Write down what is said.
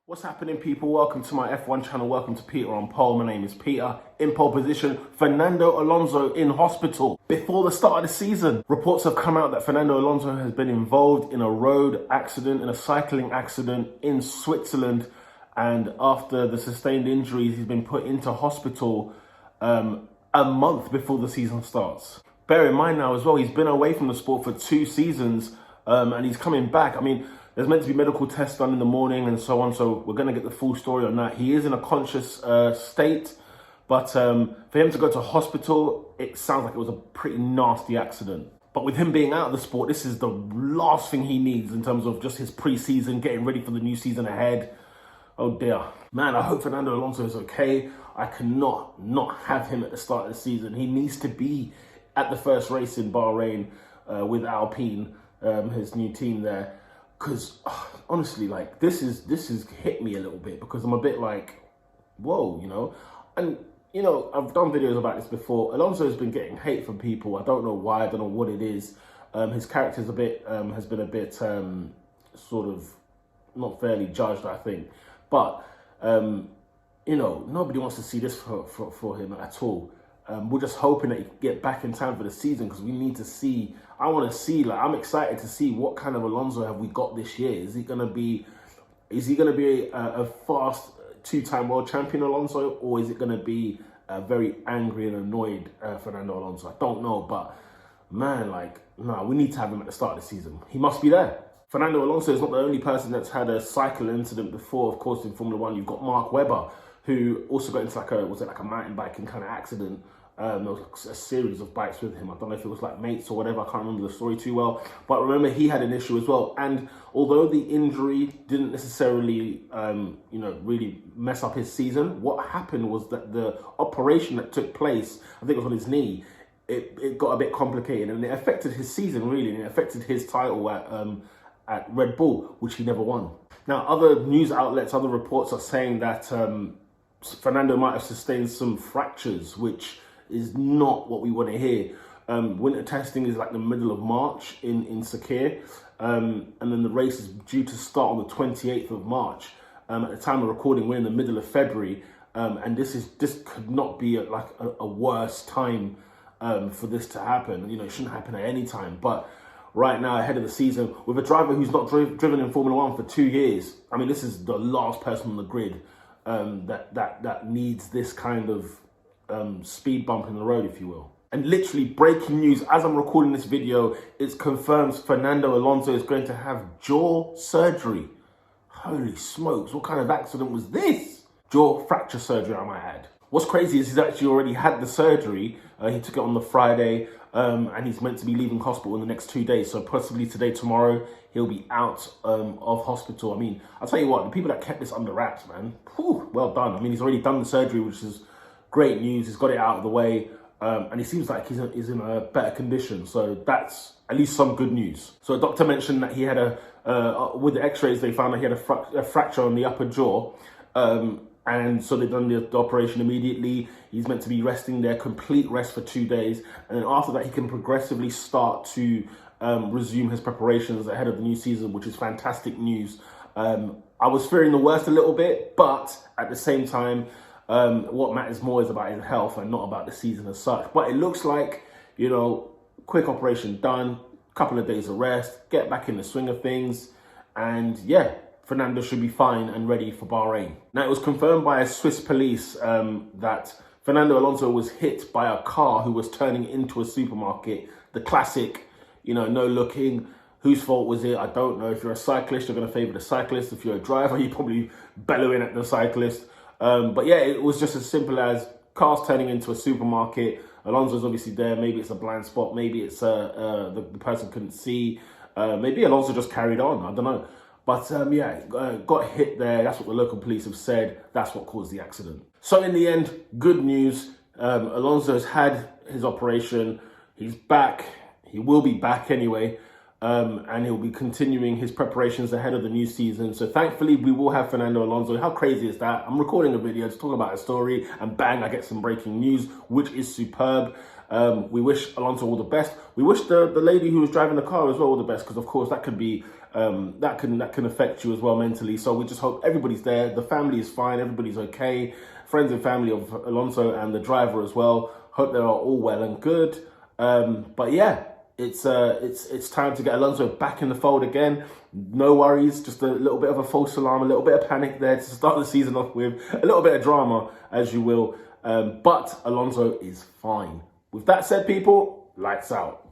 What's happening, people? Welcome to my F1 channel. Welcome to Peter on Pole. My name is Peter. In pole position, Fernando Alonso in hospital. Before the start of the season, reports have come out that Fernando Alonso has been involved in a road accident, in a cycling accident in Switzerland. And after the sustained injuries, he's been put into hospital a month before the season starts. Bear in mind now as well, he's been away from the sport for 2 seasons and he's coming back. I mean, there's meant to be medical tests done in the morning and so on, so we're going to get the full story on that. He is in a conscious state, but for him to go to hospital, it sounds like it was a pretty nasty accident. But with him being out of the sport, this is the last thing he needs in terms of just his pre-season, getting ready for the new season ahead. Oh dear. Man, I hope Fernando Alonso is okay. I cannot not have him at the start of the season. He needs to be at the first race in Bahrain with Alpine, his new team there. Because honestly, like this is hit me a little bit, because I'm a bit like, whoa, you know. And you know, I've done videos about this before. Alonso has been getting hate from people. I don't know why. I don't know what it is. His character's a bit has been a bit sort of not fairly judged, I think. But you know, nobody wants to see this for him at all. We're just hoping that he can get back in time for the season, because we need to see. I want to see, like, I'm excited to see what kind of Alonso have we got this year. Is he gonna be a fast 2-time world champion Alonso, or is it gonna be a very angry and annoyed Fernando Alonso? I don't know, but man, like, no, we need to have him at the start of the season. He must be there. Fernando Alonso is not the only person that's had a cycle incident before. Of course, in Formula One, you've got Mark Webber, who also got into like a mountain biking kind of accident. There was a series of bikes with him. I don't know if it was like mates or whatever. I can't remember the story too well. But remember, he had an issue as well. And although the injury didn't necessarily, really mess up his season, what happened was that the operation that took place, I think it was on his knee, it got a bit complicated, and it affected his season really, and it affected his title at Red Bull, which he never won. Now, other news outlets, other reports are saying that Fernando might have sustained some fractures, which is not what we want to hear. Winter testing is like the middle of March in Sakir, and then the race is due to start on the 28th of March. At the time of recording, we're in the middle of February, and this could not be a worse time for this to happen. You know, it shouldn't happen at any time, but right now, ahead of the season, with a driver who's not driven in Formula One for 2 years, I mean, this is the last person on the grid that needs this kind of speed bump in the road, if you will. And literally breaking news, as I'm recording this video, it confirms Fernando Alonso is going to have jaw surgery. Holy smokes, what kind of accident was this? Jaw fracture surgery, I might add. What's crazy is he's actually already had the surgery. He took it on the Friday, and he's meant to be leaving hospital in the next 2 days. So possibly today, tomorrow, he'll be out of hospital. I mean, I'll tell you what, the people that kept this under wraps, man, whew, well done. I mean, he's already done the surgery, which is great news. He's got it out of the way, and he seems like he's in a better condition. So that's at least some good news. So a doctor mentioned that he had with the x-rays, they found that he had a fracture on the upper jaw. And so they've done the operation immediately. He's meant to be resting there, complete rest for 2 days. And then after that, he can progressively start to resume his preparations ahead of the new season, which is fantastic news. I was fearing the worst a little bit, but at the same time, what matters more is about his health and not about the season as such. But it looks like, you know, quick operation done, couple of days of rest, get back in the swing of things, and yeah, Fernando should be fine and ready for Bahrain. Now, it was confirmed by Swiss police that Fernando Alonso was hit by a car who was turning into a supermarket. The classic, you know, no looking. Whose fault was it? I don't know. If you're a cyclist, you're going to favour the cyclist. If you're a driver, you're probably bellowing at the cyclist. But yeah, it was just as simple as cars turning into a supermarket. Alonso's obviously there. Maybe it's a blind spot. Maybe it's the person couldn't see. Maybe Alonso just carried on. I don't know. But yeah, got hit there. That's what the local police have said. That's what caused the accident. So in the end, good news. Alonso has had his operation. He's back. He will be back anyway. and he'll be continuing his preparations ahead of the new season. So thankfully, we will have Fernando Alonso. How crazy is that? I'm recording a video to talk about a story, and bang, I get some breaking news, which is superb. We wish Alonso all the best. We wish the lady who was driving the car as well all the best, because of course that could be that can affect you as well mentally. So we just hope everybody's there. The family is fine. Everybody's okay. Friends and family of Alonso and the driver as well. Hope they are all well and good. But yeah, it's time to get Alonso back in the fold again. No worries, just a little bit of a false alarm, a little bit of panic there to start the season off with, a little bit of drama, as you will. But Alonso is fine. With that said, people, lights out.